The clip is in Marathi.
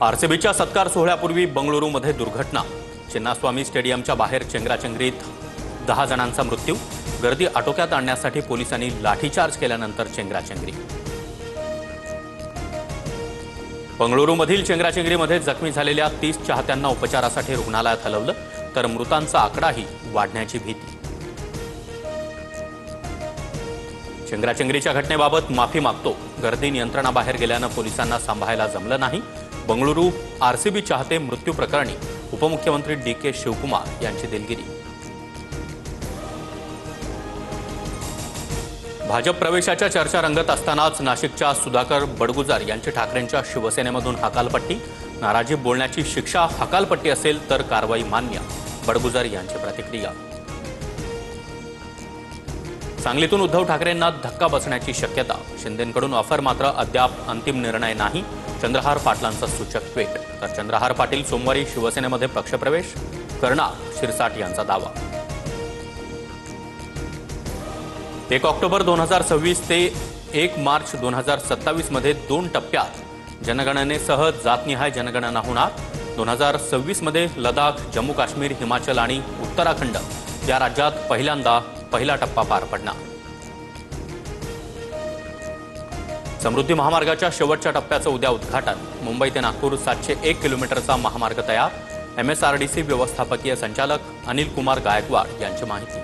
आरसीबीच्या सत्कार सोहळ्यापूर्वी बंगळुरूमध्ये दुर्घटना। चिन्नास्वामी स्टेडियमच्या बाहेर चेंगराचेंगरीत 10 जणांचा मृत्यू। गर्दी आटोक्यात आणण्यासाठी पोलिसांनी लाठीचार्ज केल्यानंतर चेंगराचेंगरी। बंगळुरूमधील चेंगराचेंगरीमध्ये जखमी झालेल्या 30 चाहत्यांना उपचारासाठी रुग्णालयात हलवलं, तर मृतांचा आकडाही वाढण्याची भीती। चेंगराचेंगरीच्या घटनेबाबत माफी मागतो। गर्दी नियंत्रणाबाहेर गेल्यानं पोलिसांना सांभाळायला जमलं नाही। बंगळुरू आरसीबी चाहते मृत्यू प्रकरणी उपमुख्यमंत्री डी.के. शिवकुमार यांची दिलगिरी। भाजप प्रवेशाच्या चर्चा रंगत असतानाच नाशिकच्या सुधाकर बडगुजर यांची ठाकरेंच्या शिवसेनेमधून हकालपट्टी। नाराजी बोलण्याची शिक्षा हकालपट्टी असेल तर कारवाई मान्य, बडगुजर यांची प्रतिक्रिया। सांगलीतून उद्धव ठाकरेंना धक्का बसण्याची शक्यता। शिंदेंकडून ऑफर, मात्र अद्याप अंतिम निर्णय नाही। चंद्रहार पाटलांचा सूचक ट्विट। तर चंद्रहार पाटील सोमवारी शिवसेनेमध्ये पक्षप्रवेश करणार, शिरसाट यांचा दावा। 1 ऑक्टोबर 2026 ते 1 मार्च 2027 मध्ये 2 टप्प्यात जनगणनेसह जातनिहाय जनगणना होणार। 2026 मध्ये लडाख, जम्मू काश्मीर, हिमाचल आणि उत्तराखंड या राज्यात पहिल्यांदा पहिला टप्पा पार पडणार। समृद्धी महामार्गाच्या शेवटच्या टप्प्याचं उद्या उद्घाटन। मुंबई ते नागपूर 701 किलोमीटरचा महामार्ग तयार। MSRDC व्यवस्थापकीय संचालक अनिल कुमार गायकवाड यांची माहिती।